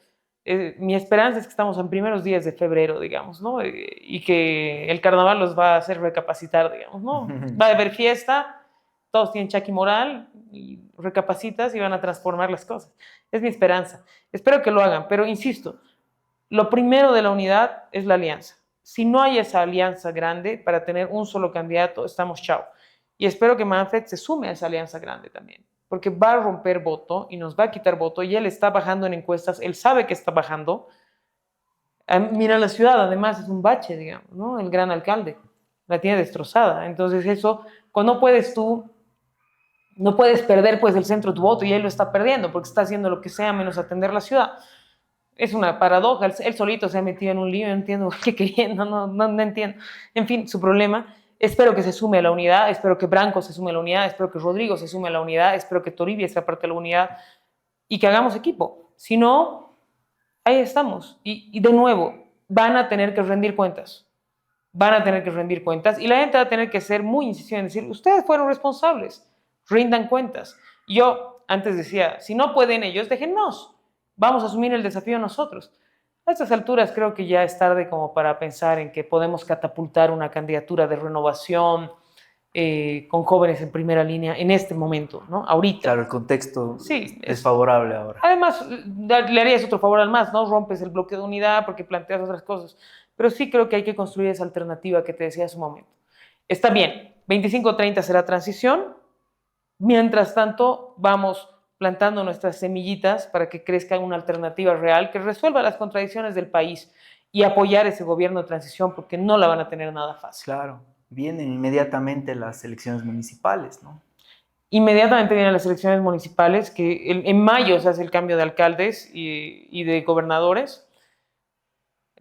Mi esperanza es que estamos en primeros días de febrero, digamos, ¿no? Y que el carnaval los va a hacer recapacitar, digamos, ¿no? Va a haber fiesta, todos tienen Chucky moral y recapacitas y van a transformar las cosas. Es mi esperanza. Espero que lo hagan, pero insisto, lo primero de la unidad es la alianza. Si no hay esa alianza grande para tener un solo candidato, estamos chao. Y espero que Manfred se sume a esa alianza grande también, porque va a romper voto y nos va a quitar voto y él está bajando en encuestas, él sabe que está bajando. Mira la ciudad, además es un bache, digamos, ¿no? El gran alcalde la tiene destrozada. Entonces eso, cuando puedes tú, no puedes perder pues el centro de tu voto y él lo está perdiendo porque está haciendo lo que sea menos atender la ciudad. Es una paradoja, él solito se ha metido en un lío, no entiendo qué queriendo, no entiendo. En fin, su problema. Espero que se sume a la unidad, espero que Branco se sume a la unidad, espero que Rodrigo se sume a la unidad, espero que Toribia sea parte de la unidad y que hagamos equipo. Si no, ahí estamos. Y de nuevo, van a tener que rendir cuentas. Van a tener que rendir cuentas y la gente va a tener que ser muy incisiva en decir, ustedes fueron responsables, rindan cuentas. Yo antes decía, si no pueden ellos, déjennos. Vamos a asumir el desafío nosotros. A estas alturas creo que ya es tarde como para pensar en que podemos catapultar una candidatura de renovación con jóvenes en primera línea en este momento, ¿no? Ahorita. Claro, el contexto sí, es favorable ahora. Además, le harías otro favor al MAS, ¿no? Rompes el bloque de unidad porque planteas otras cosas. Pero sí creo que hay que construir esa alternativa que te decía hace un momento. Está bien, 25-30 será transición. Mientras tanto, vamos plantando nuestras semillitas para que crezca una alternativa real que resuelva las contradicciones del país y apoyar ese gobierno de transición porque no la van a tener nada fácil. Claro, vienen inmediatamente las elecciones municipales, ¿no? Inmediatamente vienen las elecciones municipales, que en mayo se hace el cambio de alcaldes y de gobernadores.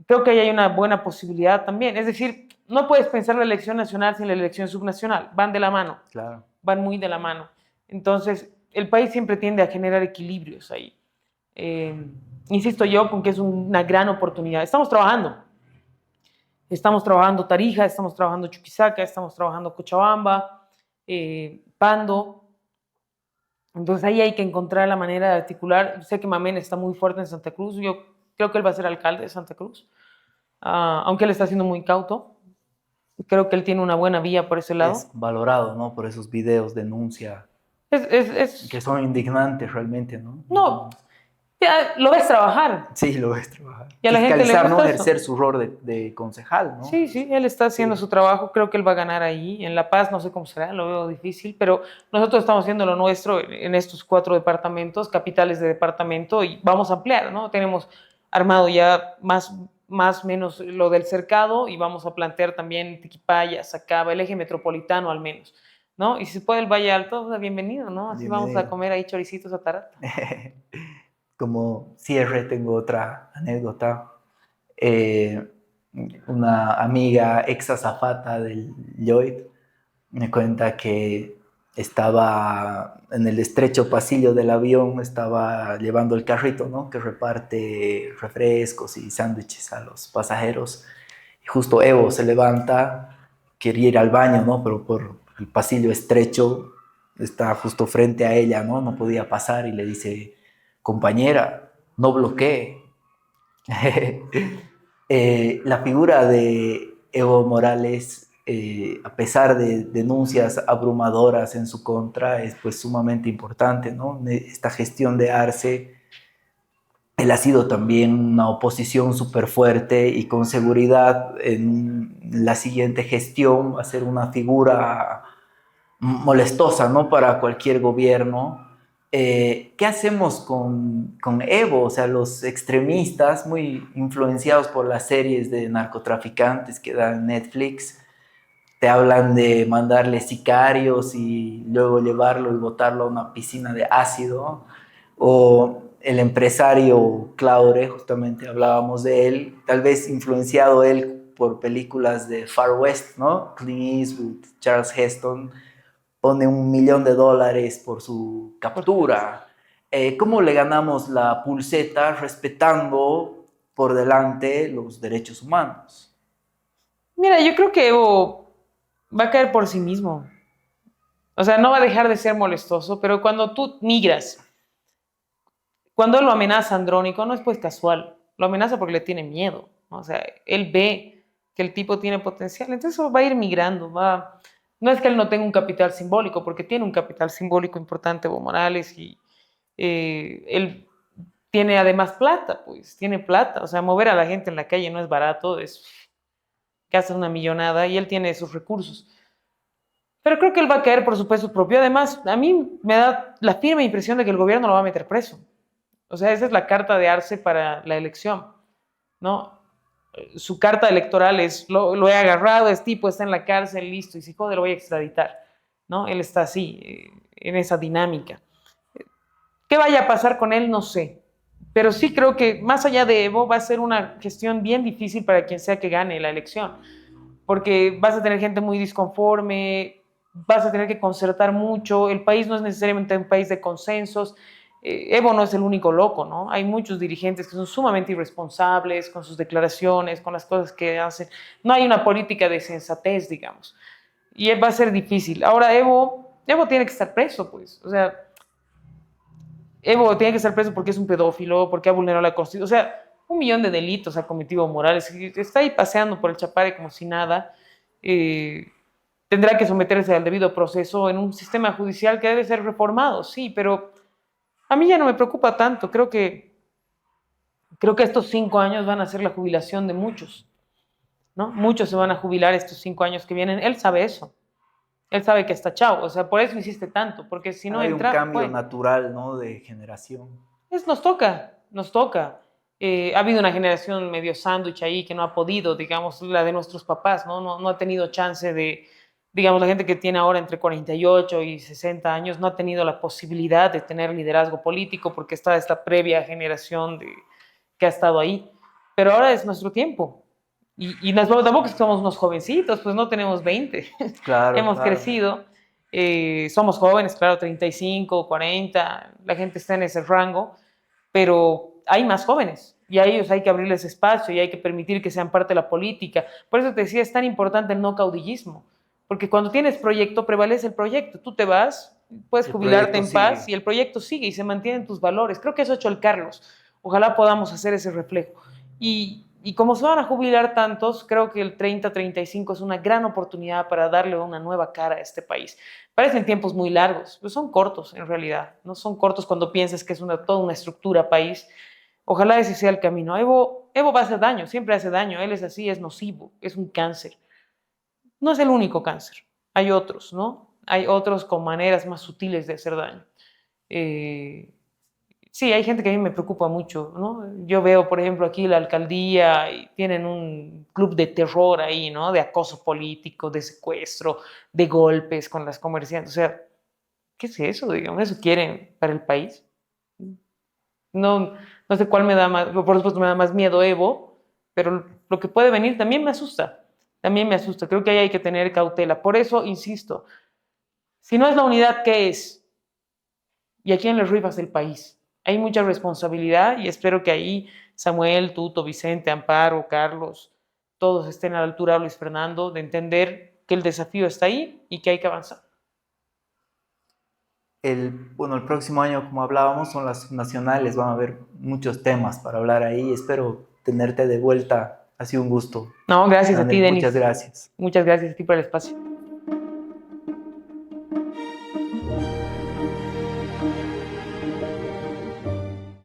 Creo que ahí hay una buena posibilidad también. Es decir, no puedes pensar la elección nacional sin la elección subnacional. Van de la mano. Claro. Van muy de la mano. Entonces, el país siempre tiende a generar equilibrios ahí. Insisto yo con que es una gran oportunidad. Estamos trabajando. Estamos trabajando Tarija, estamos trabajando Chuquisaca, estamos trabajando Cochabamba, Pando. Entonces ahí hay que encontrar la manera de articular. Sé que Mamén está muy fuerte en Santa Cruz. Yo creo que él va a ser alcalde de Santa Cruz, aunque él está siendo muy cauto. Creo que él tiene una buena vía por ese lado. Es valorado, ¿no? Por esos videos, denuncia, que son indignantes realmente, ¿no? No, ya lo ves trabajar. Sí, lo ves trabajar. Y a la gente le gusta ¿no? eso. Ejercer su rol de concejal, ¿no? Sí, sí, él está haciendo su trabajo. Creo que él va a ganar ahí. En La Paz no sé cómo será, lo veo difícil, pero nosotros estamos haciendo lo nuestro en estos 4 departamentos, capitales de departamento, y vamos a ampliar, ¿no? Tenemos armado ya más o menos lo del cercado y vamos a plantear también Tiquipaya, Sacaba, el eje metropolitano al menos, ¿no? Y si se puede el Valle Alto, pues, bienvenido, ¿no? Así Bienvenido. vamos a comer ahí choricitos a Tarata. Como cierre tengo otra anécdota. Una amiga ex azafata del Lloyd me cuenta que estaba en el estrecho pasillo del avión, estaba llevando el carrito, ¿no? Que reparte refrescos y sándwiches a los pasajeros. Y justo Evo se levanta, quería ir al baño, ¿no? Pero por el pasillo estrecho está justo frente a ella, ¿no? No podía pasar y le dice, compañera, no bloquee. La figura de Evo Morales, a pesar de denuncias abrumadoras en su contra, es pues sumamente importante, ¿no? Esta gestión de Arce, él ha sido también una oposición súper fuerte y con seguridad en la siguiente gestión va a ser una figura molestosa, ¿no? Para cualquier gobierno. ¿Qué hacemos con Evo? O sea, los extremistas, muy influenciados por las series de narcotraficantes que dan en Netflix, te hablan de mandarle sicarios y luego llevarlo y botarlo a una piscina de ácido. O el empresario Claure, justamente hablábamos de él, tal vez influenciado él por películas de Far West, ¿no? Clint Eastwood, Charles Heston, pone $1 millón por su captura. ¿Cómo le ganamos la pulseta respetando por delante los derechos humanos? Mira, yo creo que Evo va a caer por sí mismo. O sea, no va a dejar de ser molestoso, pero cuando tú migras, cuando él lo amenaza a Andrónico, no es pues casual, lo amenaza porque le tiene miedo. O sea, él ve que el tipo tiene potencial, entonces va a ir migrando, va No es que él no tenga un capital simbólico, porque tiene un capital simbólico importante, Evo Morales, y él tiene además plata, pues, tiene plata. O sea, mover a la gente en la calle no es barato, gasta una millonada y él tiene sus recursos. Pero creo que él va a caer por su peso propio. Además, a mí me da la firme impresión de que el gobierno lo va a meter preso. O sea, esa es la carta de Arce para la elección, ¿no? Su carta electoral es, lo he agarrado, es tipo, está en la cárcel, listo, y si jode lo voy a extraditar, ¿no? Él está así, en esa dinámica. ¿Qué vaya a pasar con él? No sé. Pero sí creo que más allá de Evo va a ser una gestión bien difícil para quien sea que gane la elección, porque vas a tener gente muy disconforme, vas a tener que concertar mucho, el país no es necesariamente un país de consensos. Evo no es el único loco, ¿no? Hay muchos dirigentes que son sumamente irresponsables con sus declaraciones, con las cosas que hacen. No hay una política de sensatez, digamos. Y va a ser difícil. Ahora, Evo tiene que estar preso, pues. O sea, Evo tiene que estar preso porque es un pedófilo, porque ha vulnerado la Constitución. O sea, 1 millón de delitos ha cometido Morales. Está ahí paseando por el Chapare como si nada. Eh, Tendrá que someterse al debido proceso en un sistema judicial que debe ser reformado, sí, pero a mí ya no me preocupa tanto. Creo que estos 5 años van a ser la jubilación de muchos, ¿no? Muchos se van a jubilar estos 5 años que vienen. Él sabe eso. Él sabe que está chao. O sea, por eso insiste tanto, porque si no Hay un entra, cambio pues. natural, ¿no? De generación. Nos toca, nos toca. Ha habido una generación medio sándwich ahí que no ha podido, digamos, la de nuestros papás, ¿no? No ha tenido chance de, digamos, la gente que tiene ahora entre 48 y 60 años no ha tenido la posibilidad de tener liderazgo político porque está esta previa generación que ha estado ahí. Pero ahora es nuestro tiempo. Y tampoco es que somos unos jovencitos, pues no tenemos 20. Claro, Hemos claro. crecido. Somos jóvenes, claro, 35, 40, la gente está en ese rango, pero hay más jóvenes y a ellos hay que abrirles espacio y hay que permitir que sean parte de la política. Por eso te decía, es tan importante el no caudillismo, porque cuando tienes proyecto, prevalece el proyecto. Tú te vas, puedes El jubilarte proyecto en paz sigue. y el proyecto sigue y se mantienen tus valores. Creo que eso ha hecho el Carlos. Ojalá podamos hacer ese reflejo. Y como se van a jubilar tantos, creo que el 30-35 es una gran oportunidad para darle una nueva cara a este país. Parecen tiempos muy largos, pero son cortos en realidad. No son cortos cuando piensas que es toda una estructura país. Ojalá ese sea el camino. Evo va a hacer daño, siempre hace daño. Él es así, es nocivo, es un cáncer. No es el único cáncer. Hay otros, ¿no? Hay otros con maneras más sutiles de hacer daño. Eh, Sí, hay gente que a mí me preocupa mucho, ¿no? Yo veo, por ejemplo, aquí la alcaldía y tienen un club de terror ahí, ¿no? De acoso político, de secuestro, de golpes con las comerciantes. O sea, ¿qué es eso, digamos? ¿Eso quieren para el país? No, no sé cuál me da más, por supuesto me da más miedo Evo, pero lo que puede venir también me asusta. También me asusta. Creo que ahí hay que tener cautela. Por eso, insisto, si no es la unidad, ¿qué es? ¿Y a quién le rifas el país? Hay mucha responsabilidad y espero que ahí Samuel, Tuto, Vicente, Amparo, Carlos, todos estén a la altura de Luis Fernando, de entender que el desafío está ahí y que hay que avanzar. Bueno, el próximo año, como hablábamos, son las nacionales. Van a haber muchos temas para hablar ahí. Espero tenerte de vuelta. Ha sido un gusto. No, gracias a ti, André, muchas Denis. gracias. Muchas gracias a ti por el espacio.